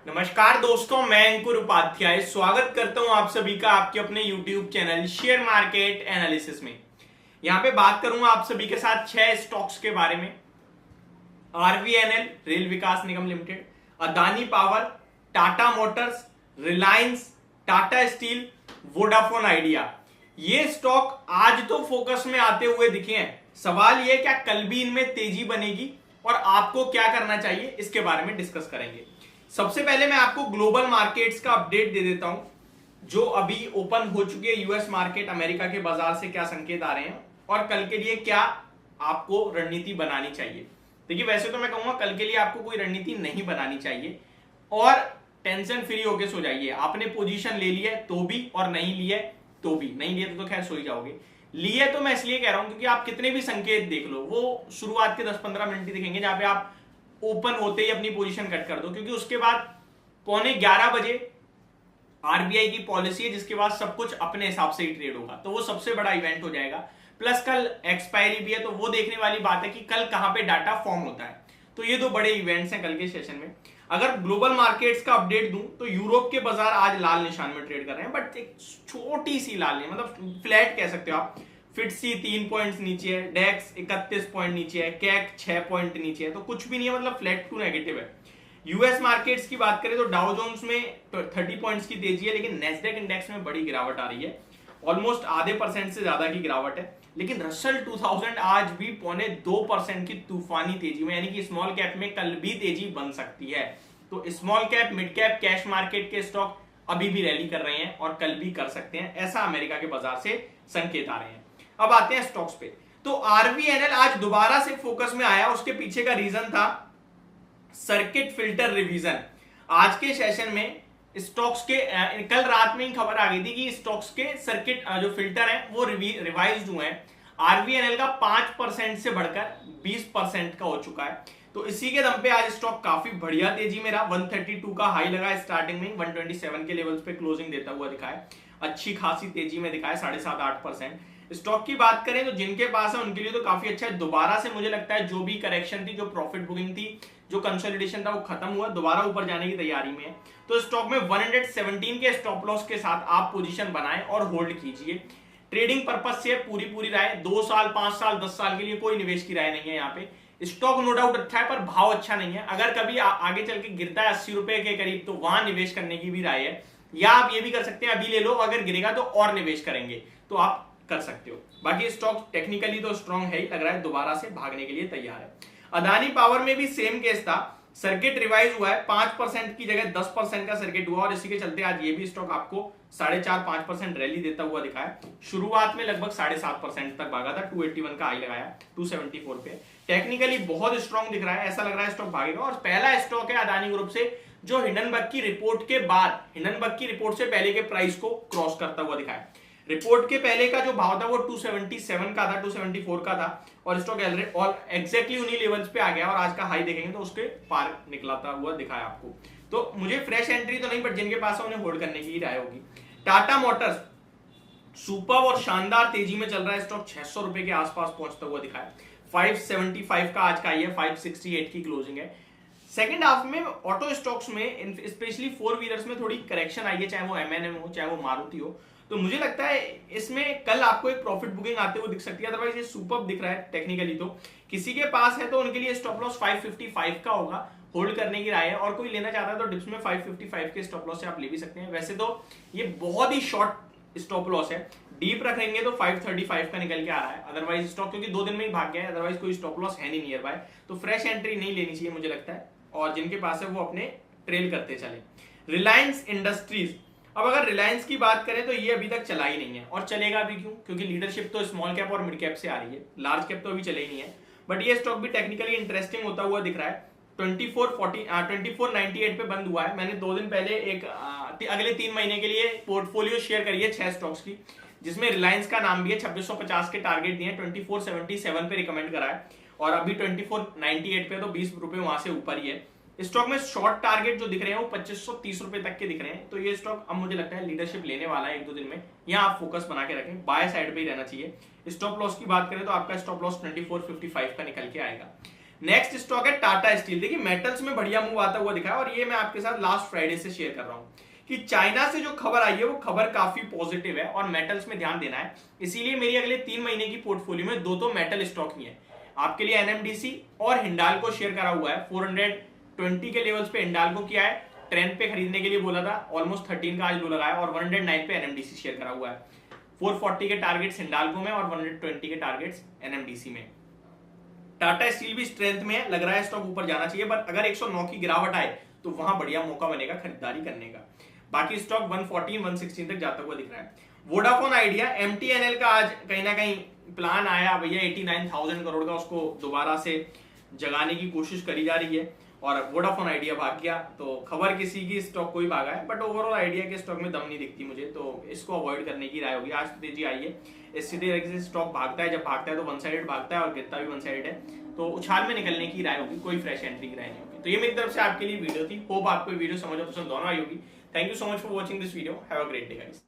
नमस्कार दोस्तों, मैं अंकुर उपाध्याय स्वागत करता हूं आप सभी का आपके अपने YouTube channel share market analysis में। यहां पे बात करूंगा आप सभी के साथ 6 स्टॉक्स के बारे में। RVNL rail Vikas Nigam limited, Adani power, Tata motors, Reliance, Tata steel, Vodafone Idea. ये स्टॉक आज तो फोकस में आते हुए दिखे हैं। सवाल यह क्या कल भी इनमें तेजी बनेगी और आपको क्या करना चाहिए, इसके बारे में डिस्कस करेंगे। सबसे पहले मैं आपको ग्लोबल मार्केट्स का अपडेट दे देता हूं, जो अभी ओपन हो चुकी है यूएस मार्केट। अमेरिका के बाजार से क्या संकेत आ रहे हैं और कल के लिए क्या आपको रणनीति बनानी चाहिए। देखिए, वैसे तो मैं कहूंगा कल के लिए आपको कोई रणनीति नहीं बनानी चाहिए और टेंशन फ्री होके सो जाइए। आपने पोजीशन ले ली है तो भी और नहीं ली है तो भी। नहीं लिए तो खैर सो ही जाओगे। लिए तो मैं इसलिए कह रहा हूं क्योंकि आप कितने भी संकेत देख लो, वो शुरुआत के 10-15 मिनट ही दिखेंगे जहां पे आप ओपन होते ही अपनी पोजीशन कट कर दो, क्योंकि उसके बाद 11:15 बजे आरबीआई की पॉलिसी है जिसके बाद सब कुछ अपने हिसाब से ही ट्रेड होगा, तो वो सबसे बड़ा इवेंट हो जाएगा। प्लस कल एक्सपायरी भी है, तो वो देखने वाली बात है कि कल कहां पे डाटा फॉर्म होता है। तो ये दो बड़े इवेंट्स हैं कल के सेशन में। अगर ग्लोबल मार्केट्स का अपडेट दूं तो यूरोप के बाजार आज लाल निशान में ट्रेड कर रहे हैं, बट एक छोटी सी लाल नहीं, मतलब फ्लैट कह सकते हो आप। फिटसी 3 पॉइंट्स नीचे है, डेक्स 31 पॉइंट नीचे है, कैक 6 पॉइंट नीचे है, तो कुछ भी नहीं है, मतलब फ्लैट टू नेगेटिव है। यूएस मार्केट्स की बात करें तो डाउ जोन्स में 30 पॉइंट्स की तेजी है, लेकिन नेस्डेक इंडेक्स में बड़ी गिरावट आ रही है, ऑलमोस्ट आधे % से ज्यादा की गिरावट है। लेकिन रसल 2000 आज भी 0.25% की तूफानी तेजी में, यानी कि स्मॉल कैप में कल भी तेजी बन सकती है। तो small cap, mid cap, cash market के स्टॉक अभी भी रैली कर रहे हैं और कल भी कर सकते हैं, ऐसा अमेरिका के बाजार से संकेत आ रहे हैं। अब आते हैं स्टॉक्स पे। तो आरवीएनएल आज दोबारा से फोकस में आया। उसके पीछे का रीजन था सर्किट फिल्टर रिवीजन। आज के सेशन में स्टॉक्स के कल रात में ही खबर आ गई थी कि स्टॉक्स के सर्किट जो फिल्टर है वो रिवाइज हुए हैं। आरवीएनएल का 5% से बढ़कर 20% का हो चुका है। तो इसी के दम पे आज स्टॉक काफी बढ़िया तेजी में रहा। 132 का हाई लगा स्टार्टिंग में, 127 के लेवल्स पे क्लोजिंग देता हुआ दिखा है। अच्छी खासी तेजी में दिखा है, 7.5-8%। स्टॉक की बात करें तो जिनके पास है उनके लिए तो काफी अच्छा है। दोबारा से मुझे लगता है जो भी करेक्शन थी, जो प्रॉफिट बुकिंग थी, जो कंसोलिडेशन था, वो खत्म हुआ, दोबारा ऊपर जाने की तैयारी में है। तो स्टॉक में 117 के स्टॉप लॉस के साथ आप पोजीशन बनाएं और होल्ड कीजिए। ट्रेडिंग पर्पज से पूरी राय 2 साल, 5 साल, 10 साल के लिए कोई निवेश की राय नहीं है। यहाँ पे स्टॉक नो डाउट अच्छा है, पर भाव अच्छा नहीं है। अगर कभी आगे चल के गिरता है 80 रुपए के करीब, तो वहां निवेश करने की भी राय है। या आप ये भी कर सकते हैं, अभी ले लो, अगर गिरेगा तो और निवेश करेंगे तो आप कर सकते हो। बाकी स्टॉक टेक्निकली तो स्ट्रांग है ही, लग रहा है दोबारा से भागने के लिए तैयार है। अदानी पावर में भी सेम केस था, सर्किट रिवाइज हुआ है, 5% की जगह 10% का सर्किट हुआ और इसी के चलते आज ये भी स्टॉक आपको 4.5-5% रैली देता हुआ दिखा है। शुरुआत में लगभग 7.5% तक भागा था, 281 का हाई लगाया, 274 पे। टेक्निकली बहुत स्ट्रांग दिख रहा है, ऐसा लग रहा है स्टॉक भागेगा। और पहला स्टॉक है अदानी ग्रुप से जो हिंडनबर्ग की रिपोर्ट के बाद, हिंडनबर्ग की रिपोर्ट से पहले के प्राइस को क्रॉस करता हुआ दिखा है। रिपोर्ट के पहले का जो भाव था वो 277 का था, 274 का था, और स्टॉक एग्जैक्टली उन्हीं लेवल्स पे आ गया और आज का हाई देखेंगे तो उसके पार निकलाता हुआ दिखाया आपको। तो मुझे फ्रेश एंट्री तो नहीं, बट जिनके पास है उन्हें होल्ड करने की राय होगी। टाटा मोटर्स सुपर और शानदार तेजी में चल रहा है, स्टॉक 600 रुपए के आसपास पहुंचता हुआ दिखा है। 575 का आज का हाई है, 568 की क्लोजिंग है। सेकेंड हाफ में ऑटो स्टॉक्स में स्पेशली 4 व्हीलर्स में थोड़ी करेक्शन आई है, चाहे वो एमएनएम हो, चाहे वो मारुति हो। तो मुझे लगता है इसमें कल आपको एक प्रॉफिट बुकिंग आते हुए दिख सकती है। अदरवाइज ये सुपर दिख रहा है टेक्निकली। तो किसी के पास है तो उनके लिए स्टॉप लॉस 555 का होगा, होल्ड करने की राय है। और कोई लेना चाहता है तो डिप्स में 555 के स्टॉप लॉस से आप ले भी सकते हैं। वैसे तो ये बहुत ही शॉर्ट स्टॉप लॉस है, डीप रखेंगे तो 535 का निकल के आ रहा है। अदरवाइज स्टॉक क्योंकि 2 दिन में ही भाग गया है, अदरवाइज कोई स्टॉप लॉस है नहीं नियर बाय, तो फ्रेश एंट्री नहीं लेनी चाहिए मुझे लगता है। और जिनके पास है वो अपने ट्रेल करते चले। रिलायंस इंडस्ट्रीज, अब अगर रिलायंस की बात करें तो ये अभी तक चला ही नहीं है, और चलेगा भी क्यों? क्योंकि लीडरशिप तो स्मॉल कैप और मिड कैप से आ रही है, लार्ज कैप तो अभी चले ही नहीं है। बट ये स्टॉक भी टेक्निकली इंटरेस्टिंग होता हुआ दिख रहा है। 2498 पे बंद हुआ है। मैंने 2 दिन पहले एक अगले 3 महीने के लिए पोर्टफोलियो शेयर करी है 6 स्टॉक्स की, जिसमें रिलायंस का नाम भी है। 2650 के टारगेट दिए, 2477 पे रिकमेंड करा है और अभी 2498 पे, तो 20 रुपए वहां से ऊपर ही है। स्टॉक में शॉर्ट टारगेट जो दिख रहे हैं वो 2530 रुपए तक के दिख रहे हैं। तो ये स्टॉक अब मुझे लगता है लीडरशिप लेने वाला है 1-2 दिन में। यहाँ आप फोकस बना के रखें, बाय साइड पे ही रहना चाहिए। स्टॉप लॉस की बात करें तो आपका स्टॉप लॉस 2455 का निकल के आएगा। नेक्स्ट स्टॉक है टाटा स्टील। देखिए मेटल्स में बढ़िया मूव आता हुआ दिखा है और ये मैं आपके साथ लास्ट फ्राइडे से शेयर कर रहा हूं कि चाइना से जो खबर आई है वो खबर काफी पॉजिटिव है और मेटल्स में ध्यान देना है। इसीलिए मेरी अगले 3 महीने की पोर्टफोलियो में दो मेटल स्टॉक ही है। आपके लिए एनएमडीसी और हिंडाल्को शेयर करा हुआ है। 420 के लेवल्स पे हिंडाल्को किया है, ट्रेंड पे खरीदने के लिए बोला था, ऑलमोस्ट 13 का आज लो लगाया और 109 पे एनएमडीसी शेयर करा हुआ है। 440 के टारगेट्स हिंडाल्को में और 120 के टारगेट्स एनएमडीसी में। टाटा स्टील भी स्ट्रेंथ में है, लग रहा है स्टॉक ऊपर जाना चाहिए, बट अगर 109 की गिरावट आए तो वहां बढ़िया मौका बनेगा खरीदारी करने का। बाकी स्टॉक 114 116 तक जाता हुआ दिख रहा है। वोडाफोन आइडिया, एमटीएनएल का आज कहीं ना कहीं प्लान आया भैया 89,000 करोड़ का, उसको दोबारा से जगाने की कोशिश करी जा रही है और वोडाफोन आइडिया भाग गया। तो खबर किसी की, स्टॉक कोई भागा है, बट ओवरऑल आइडिया के स्टॉक में दम नहीं दिखती मुझे, तो इसको अवॉइड करने की राय होगी। आज तेजी आई है, इसी तरीके से स्टॉक भागता है, जब भागता है तो वन साइडेड भागता है और गिरता भी वन साइडेड है, तो उछाल में निकलने की राय होगी, कोई फ्रेश एंट्री की राय नहीं होगी। तो ये मेरी तरफ से आपके लिए वीडियो थी। होप आपको वीडियो समझ और पसंद दोनों आई होगी। Thank you so much for watching this video. Have a great day guys.